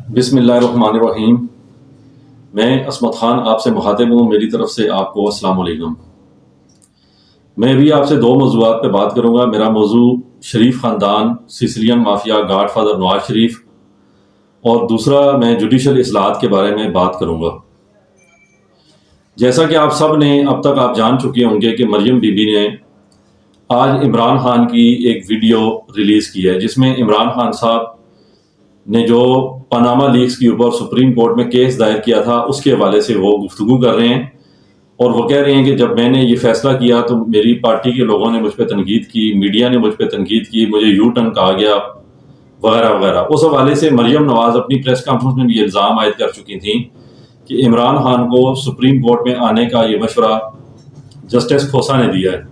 بسم اللہ الرحمن الرحیم۔ میں عصمت خان آپ سے مخاطب ہوں، میری طرف سے آپ کو السلام علیکم۔ میں بھی آپ سے دو موضوعات پہ بات کروں گا۔ میرا موضوع شریف خاندان، سیسیلین mafia, God father Nawaz Sharif, اور دوسرا میں جوڈیشل اصلاحات کے بارے میں بات کروں گا۔ جیسا کہ آپ سب نے اب تک آپ جان چکے ہوں گے کہ مریم بی بی نے آج عمران خان کی ایک ویڈیو ریلیز کی ہے، جس میں عمران خان صاحب نے جو پاناما لیکس کے اوپر سپریم کورٹ میں کیس دائر کیا تھا اس کے حوالے سے وہ گفتگو کر رہے ہیں، اور وہ کہہ رہے ہیں کہ جب میں نے یہ فیصلہ کیا تو میری پارٹی کے لوگوں نے مجھ پہ تنقید کی، میڈیا نے مجھ پہ تنقید کی، مجھے یو ٹرن کہا گیا وغیرہ وغیرہ۔ اس حوالے سے مریم نواز اپنی پریس کانفرنس میں بھی یہ الزام عائد کر چکی تھیں کہ عمران خان کو سپریم کورٹ میں آنے کا یہ مشورہ جسٹس کھوسا نے دیا ہے۔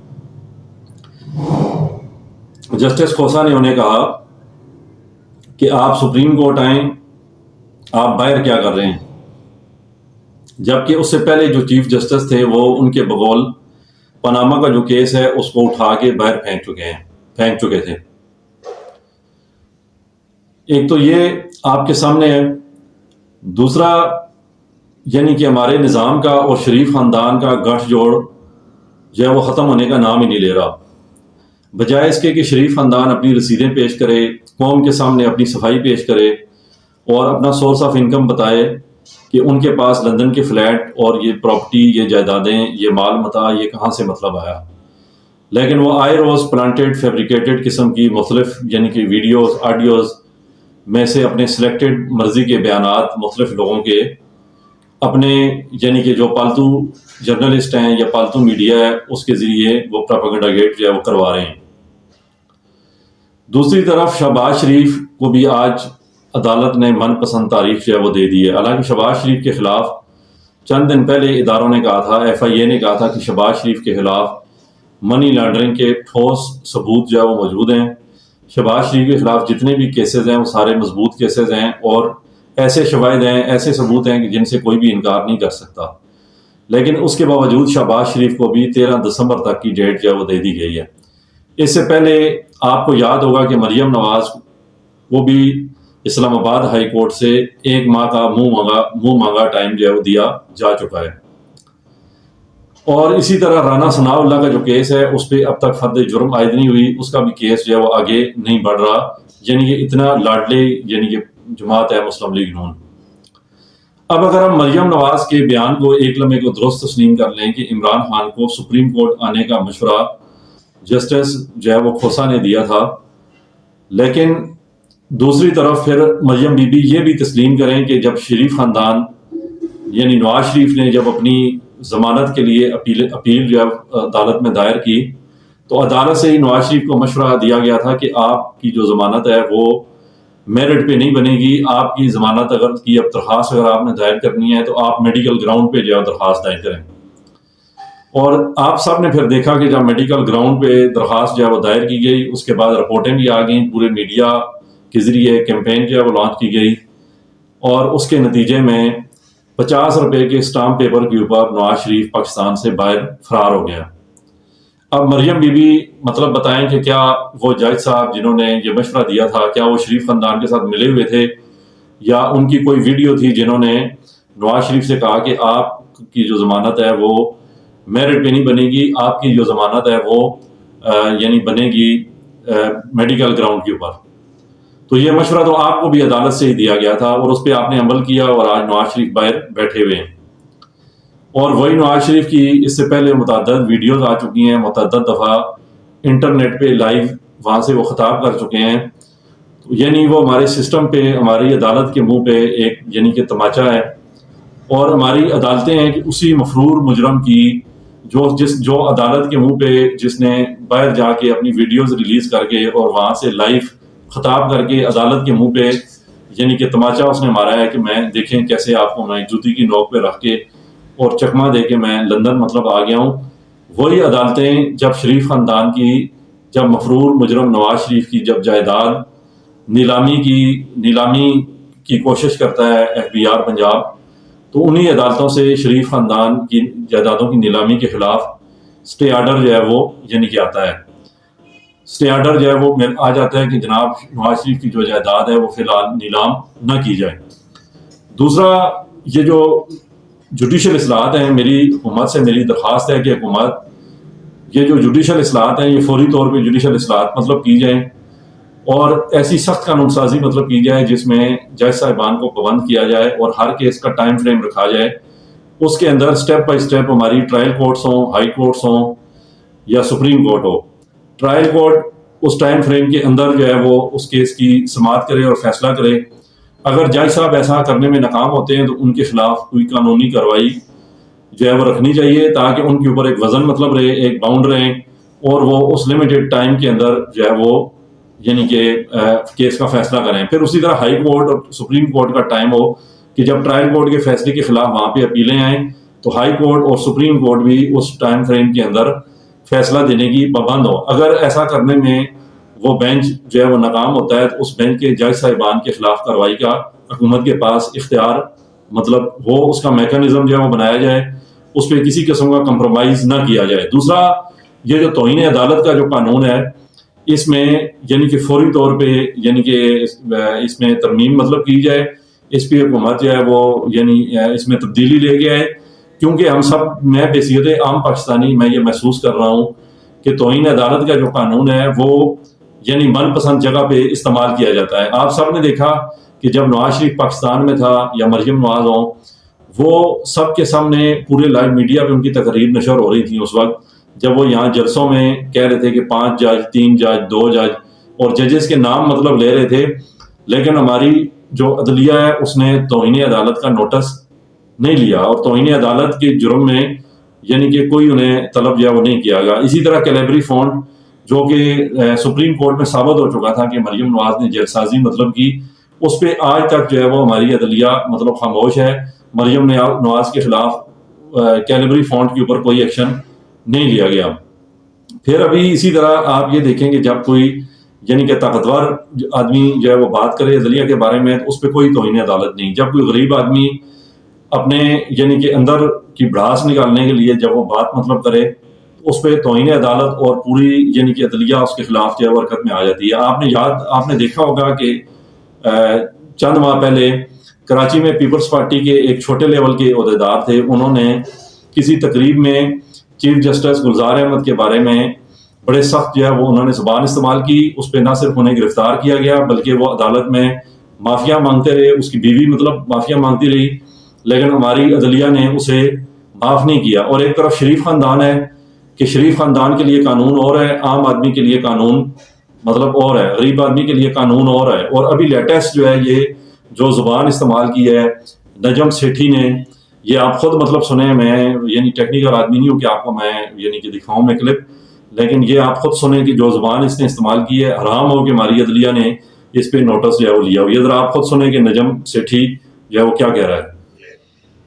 جسٹس کھوسا نے انہیں کہا کہ آپ سپریم کورٹ آئیں، آپ باہر کیا کر رہے ہیں، جبکہ اس سے پہلے جو چیف جسٹس تھے وہ ان کے بقول پاناما کا جو کیس ہے اس کو اٹھا کے باہر پھینک چکے تھے۔ ایک تو یہ آپ کے سامنے ہے، دوسرا یعنی کہ ہمارے نظام کا اور شریف خاندان کا گٹھ جوڑ جو ہے وہ ختم ہونے کا نام ہی نہیں لے رہا۔ بجائے اس کے کہ شریف خاندان اپنی رسیدیں پیش کرے، قوم کے سامنے اپنی صفائی پیش کرے اور اپنا سورس آف انکم بتائے کہ ان کے پاس لندن کے فلیٹ اور یہ پراپرٹی، یہ جائیدادیں، یہ مال متاع یہ کہاں سے مطلب آیا، لیکن وہ آئے روز پلانٹیڈ فیبریکیٹڈ قسم کی مختلف یعنی کہ ویڈیوز آڈیوز میں سے اپنے سلیکٹڈ مرضی کے بیانات مختلف لوگوں کے اپنے یعنی کہ جو پالتو جرنلسٹ ہیں یا پالتو میڈیا ہے اس کے ذریعے وہ پروپیگنڈا گیٹ جو ہے وہ کروا رہے ہیں۔ دوسری طرف شہباز شریف کو بھی آج عدالت نے من پسند تاریخ جو ہے وہ دے دی ہے۔ حالانکہ شہباز شریف کے خلاف چند دن پہلے اداروں نے کہا تھا، ایف آئی اے نے کہا تھا کہ شہباز شریف کے خلاف منی لانڈرنگ کے ٹھوس ثبوت جو ہے وہ موجود ہیں۔ شہباز شریف کے خلاف جتنے بھی کیسز ہیں وہ سارے مضبوط کیسز ہیں اور ایسے شواہد ہیں، ایسے ثبوت ہیں کہ جن سے کوئی بھی انکار نہیں کر سکتا، لیکن اس کے باوجود شہباز شریف کو بھی 13 دسمبر تک کی ڈیٹ جو ہے وہ دے دی گئی ہے۔ اس سے پہلے آپ کو یاد ہوگا کہ مریم نواز وہ بھی اسلام آباد ہائی کورٹ سے 1 ماہ کا منہ مانگا ٹائم جو ہے وہ دیا جا چکا ہے۔ اور اسی طرح رانا ثناء اللہ کا جو کیس ہے اس پہ اب تک فرد جرم عائد نہیں ہوئی، اس کا بھی کیس جو ہے وہ آگے نہیں بڑھ رہا، یعنی کہ اتنا لاڈلے یعنی کہ جماعت ہے مسلم لیگ نون۔ اب اگر ہم مریم نواز کے بیان کو ایک لمحے کو درست تسلیم کر لیں کہ عمران خان کو سپریم کورٹ آنے کا مشورہ جسٹس جو ہے وہ کھوسا نے دیا تھا، لیکن دوسری طرف پھر مریم بی بی یہ بھی تسلیم کریں کہ جب شریف خاندان یعنی نواز شریف نے جب اپنی ضمانت کے لیے اپیل جو ہے عدالت میں دائر کی تو عدالت سے ہی نواز شریف کو مشورہ دیا گیا تھا کہ آپ کی جو ضمانت ہے وہ میرٹ پہ نہیں بنے گی، آپ کی ضمانت اگر کی اب درخواست اگر آپ نے دائر کرنی ہے تو آپ میڈیکل گراؤنڈ پہ جو ہے درخواست دائر کریں۔ اور آپ سب نے پھر دیکھا کہ جب میڈیکل گراؤنڈ پہ درخواست جو ہے وہ دائر کی گئی اس کے بعد رپورٹیں بھی آ گئیں، پورے میڈیا کے ذریعے کیمپین جو ہے وہ لانچ کی گئی، اور اس کے نتیجے میں 50 روپے کے اسٹامپ پیپر کے اوپر نواز شریف پاکستان سے باہر فرار ہو گیا۔ اب مریم بی بی مطلب بتائیں کہ کیا وہ جج صاحب جنہوں نے یہ مشورہ دیا تھا کیا وہ شریف خاندان کے ساتھ ملے ہوئے تھے، یا ان کی کوئی ویڈیو تھی جنہوں نے نواز شریف سے کہا کہ آپ کی جو ضمانت ہے وہ میرٹ پہ نہیں بنے گی، آپ کی جو ضمانت ہے وہ یعنی بنے گی میڈیکل گراؤنڈ کے اوپر۔ تو یہ مشورہ تو آپ کو بھی عدالت سے ہی دیا گیا تھا اور اس پہ آپ نے عمل کیا، اور آج نواز شریف باہر بیٹھے ہوئے ہیں، اور وہی نواز شریف کی اس سے پہلے متعدد ویڈیوز آ چکی ہیں، متعدد دفعہ انٹرنیٹ پہ لائیو وہاں سے وہ خطاب کر چکے ہیں، یعنی وہ ہمارے سسٹم پہ ہماری عدالت کے منہ پہ ایک یعنی کہ تماچا ہے، اور ہماری عدالتیں ہیں کہ اسی مفرور مجرم کی جو عدالت کے منہ پہ جس نے باہر جا کے اپنی ویڈیوز ریلیز کر کے اور وہاں سے لائیو خطاب کر کے عدالت کے منہ پہ یعنی کہ تماچا اس نے مارا ہے کہ میں دیکھیں کیسے آپ کو میں جوتی کی نوک پہ رکھ کے اور چکمہ دے کے میں لندن مطلب آ گیا ہوں۔ وہی عدالتیں جب شریف خاندان کی جب مفرور مجرم نواز شریف کی جب جائیداد نیلامی کی کوشش کرتا ہے ایف بی آر پنجاب، تو انہی عدالتوں سے شریف خاندان کی جائیدادوں کی نیلامی کے خلاف اسٹے آرڈر جو ہے وہ یعنی کہ آتا ہے، اسٹے آرڈر جو ہے وہ آ جاتا ہے کہ جناب نواز شریف کی جو جائیداد ہے وہ فی الحال نیلام نہ کی جائے۔ دوسرا یہ جو جوڈیشل اصلاحات ہیں، میری حکومت سے میری درخواست ہے کہ حکومت یہ جو جوڈیشل اصلاحات ہیں یہ فوری طور پہ جوڈیشل اصلاحات مطلب کی جائیں، اور ایسی سخت قانون سازی مطلب کی جائے جس میں جج صاحبان کو پابند کیا جائے اور ہر کیس کا ٹائم فریم رکھا جائے، اس کے اندر سٹیپ بائی سٹیپ ہماری ٹرائل کورٹس ہوں، ہائی کورٹس ہوں یا سپریم کورٹ ہو، ٹرائل کورٹ اس ٹائم فریم کے اندر جو ہے وہ اس کیس کی سماعت کرے اور فیصلہ کرے۔ اگر جج صاحب ایسا کرنے میں ناکام ہوتے ہیں تو ان کے خلاف کوئی قانونی کارروائی جو ہے وہ رکھنی چاہیے، تاکہ ان کے اوپر ایک وزن مطلب رہے، ایک باؤنڈ رہے، اور وہ اس لمیٹڈ ٹائم کے اندر جو ہے وہ یعنی کہ کیس کا فیصلہ کریں۔ پھر اسی طرح ہائی کورٹ اور سپریم کورٹ کا ٹائم ہو کہ جب ٹرائل کورٹ کے فیصلے کے خلاف وہاں پہ اپیلیں آئیں تو ہائی کورٹ اور سپریم کورٹ بھی اس ٹائم فریم کے اندر فیصلہ دینے کی پابند ہو۔ اگر ایسا کرنے میں وہ بینچ جو ہے وہ ناکام ہوتا ہے تو اس بینچ کے جج صاحبان کے خلاف کارروائی کا حکومت کے پاس اختیار مطلب ہو، اس کا میکانزم جو ہے وہ بنایا جائے، اس پہ کسی قسم کا کمپرومائز نہ کیا جائے۔ دوسرا یہ جو توہین عدالت کا جو قانون ہے، اس میں یعنی کہ فوری طور پہ یعنی کہ اس میں ترمیم مطلب کی جائے، اس پہ حکومت جو ہے وہ یعنی اس میں تبدیلی لے کے آئے، کیونکہ ہم سب، میں بحیثیت عام پاکستانی میں یہ محسوس کر رہا ہوں کہ توہین عدالت کا جو قانون ہے وہ یعنی من پسند جگہ پہ استعمال کیا جاتا ہے۔ آپ سب نے دیکھا کہ جب نواز شریف پاکستان میں تھا یا مریم نواز ہوں، وہ سب کے سامنے پورے لائیو میڈیا پہ ان کی تقریر نشر ہو رہی تھی اس وقت، جب وہ یہاں جلسوں میں کہہ رہے تھے کہ 5 جج، 3 جج، 2 جج، اور ججز کے نام مطلب لے رہے تھے، لیکن ہماری جو عدلیہ ہے اس نے توہین عدالت کا نوٹس نہیں لیا، اور توہین عدالت کے جرم میں یعنی کہ کوئی انہیں طلب جو ہے وہ نہیں کیا گیا۔ اسی طرح کیلیبری فونڈ جو کہ سپریم کورٹ میں ثابت ہو چکا تھا کہ مریم نواز نے جیل سازی مطلب کی، اس پہ آج تک جو ہے وہ ہماری عدلیہ مطلب خاموش ہے۔ مریم نواز کے خلاف کیلیبری فونڈ کے اوپر کوئی ایکشن نہیں لیا گیا۔ پھر ابھی اسی طرح آپ یہ دیکھیں کہ جب کوئی یعنی کہ طاقتور آدمی جو ہے وہ بات کرے عدلیہ کے بارے میں تو اس پہ کوئی توہین عدالت نہیں۔ جب کوئی غریب آدمی اپنے یعنی کہ اندر کی بھڑاس نکالنے کے لیے جب وہ بات مطلب کرے تو اس پہ توہین عدالت اور پوری یعنی کہ عدلیہ اس کے خلاف جو ہے وہ حرکت میں آ جاتی ہے۔ آپ نے دیکھا ہوگا کہ چند ماہ پہلے کراچی میں پیپلز پارٹی کے ایک چھوٹے لیول کے عہدیدار تھے، انہوں نے کسی تقریب میں چیف جسٹس گلزار احمد کے بارے میں بڑے سخت جو ہے وہ انہوں نے زبان استعمال کی۔ اس پہ نہ صرف انہیں گرفتار کیا گیا بلکہ وہ عدالت میں معافیا مانگتے رہے، اس کی بیوی مطلب معافیا مانگتی رہی، لیکن ہماری عدلیہ نے اسے معاف نہیں کیا۔ اور ایک طرف شریف خاندان ہے کہ شریف خاندان کے لیے قانون اور ہے، عام آدمی کے لیے قانون مطلب اور ہے، غریب آدمی کے لیے قانون اور ہے۔ اور ابھی لیٹسٹ جو ہے یہ جو زبان استعمال کی ہے نجم سیٹھی نے، یہ آپ خود مطلب سنیں، میں یعنی ٹیکنیکل آدمی نہیں ہوں کہ آپ کو میں یعنی کہ دکھاؤں میں کلپ، لیکن یہ آپ خود سنیں کہ جو زبان اس نے استعمال کی ہے، حرام ہو کہ ہماری عدلیہ نے اس پہ نوٹس جو ہے وہ لیا ہو۔ یہ ذرا آپ خود سنیں کہ نجم سیٹھی جو ہے وہ کیا کہہ رہا ہے۔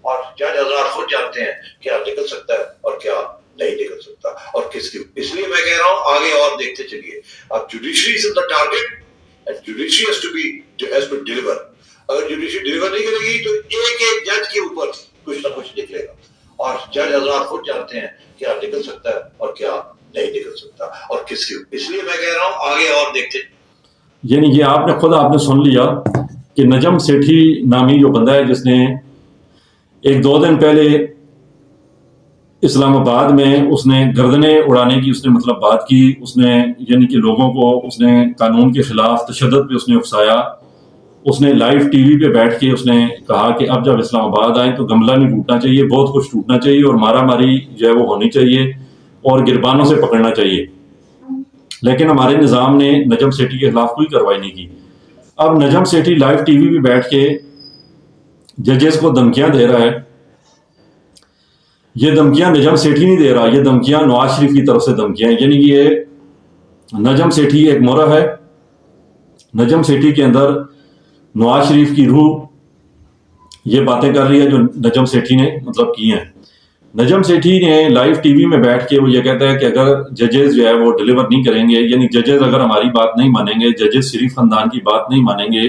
اور جج حضرات خود جانتے ہیں کیا نکل سکتا ہے اور کیا نہیں نکل سکتا اور کس کی، اس لیے میں کہہ رہا ہوں آگے اور دیکھتے چلیے۔ اب judiciary is the target and judiciary has to deliver. اگر جوڈیشری ڈیلیور نہیں کرے گی تو ایک ایک جج کے اوپر کچھ نہ کچھ نکلے گا، اور جج حضرات خود جانتے ہیں کیا نکل سکتا ہے اور کیا نہیں نکل سکتا اور کس کی، اس لیے میں کہہ رہا ہوں آگے اور دیکھتے۔ یعنی یہ آپ نے سن لیا کہ نجم سیٹھی نامی جو بندہ ہے جس نے 1-2 دن پہلے اسلام آباد میں اس نے گردنیں اڑانے کی اس نے مطلب بات کی، اس نے یعنی کہ لوگوں کو اس نے قانون کے خلاف تشدد پہ اس نے اکسایا، اس نے لائیو ٹی وی پہ بیٹھ کے اس نے کہا کہ اب جب اسلام آباد آئیں تو گملہ نہیں ٹوٹنا چاہیے، بہت کچھ ٹوٹنا چاہیے اور مارا ماری جو ہے وہ ہونی چاہیے اور گربانوں سے پکڑنا چاہیے، لیکن ہمارے نظام نے نجم سیٹھی کے خلاف کوئی کارروائی نہیں کی۔ اب Najam Sethi live T V پہ بیٹھ کے ججز کو دھمکیاں دے رہا ہے۔ یہ دھمکیاں نجم سیٹھی نہیں دے رہا، یہ دھمکیاں نواز شریف کی طرف سے دھمکیاں ہیں، یعنی یہ نجم سیٹھی ایک مورخ ہے، نجم سیٹھی کے اندر نواز شریف کی روح یہ باتیں کر رہی ہے جو نجم سیٹھی نے مطلب کی ہیں۔ نجم سیٹھی نے لائیو ٹی وی میں بیٹھ کے وہ یہ کہتا ہے کہ اگر ججز جو ہے وہ ڈیلیور نہیں کریں گے، یعنی ججز اگر ہماری بات نہیں مانیں گے، ججز شریف خاندان کی بات نہیں مانیں گے،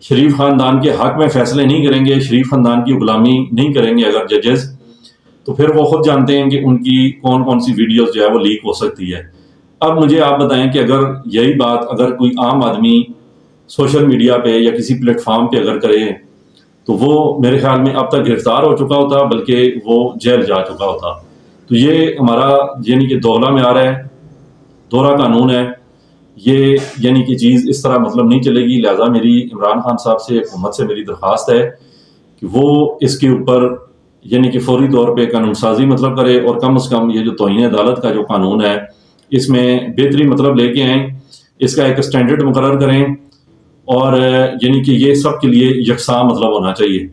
شریف خاندان کے حق میں فیصلے نہیں کریں گے، شریف خاندان کی غلامی نہیں کریں گے اگر ججز، تو پھر وہ خود جانتے ہیں کہ ان کی کون کون سی ویڈیوز جو ہے وہ لیک ہو سکتی ہے۔ اب مجھے آپ بتائیں کہ اگر یہی بات اگر کوئی عام آدمی سوشل میڈیا پہ یا کسی پلیٹ فارم پہ اگر کرے تو وہ میرے خیال میں اب تک گرفتار ہو چکا ہوتا، بلکہ وہ جیل جا چکا ہوتا۔ تو یہ ہمارا یعنی کہ دوغلا میں آ رہا ہے، دوہرا قانون ہے یہ، یعنی کہ چیز اس طرح مطلب نہیں چلے گی۔ لہٰذا میری عمران خان صاحب سے، حکومت سے میری درخواست ہے کہ وہ اس کے اوپر یعنی کہ فوری طور پہ قانون سازی مطلب کرے، اور کم از کم یہ جو توہین عدالت کا جو قانون ہے اس میں بہتری مطلب لے کے آئیں، اس کا ایک اسٹینڈرڈ مقرر کریں، اور یعنی کہ یہ سب کے لیے یکساں مطلب ہونا چاہیے۔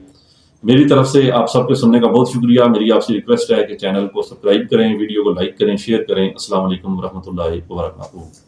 میری طرف سے آپ سب کے سننے کا بہت شکریہ۔ میری آپ سے ریکویسٹ ہے کہ چینل کو سبسکرائب کریں، ویڈیو کو لائک کریں، شیئر کریں۔ السلام علیکم ورحمۃ اللہ وبرکاتہ۔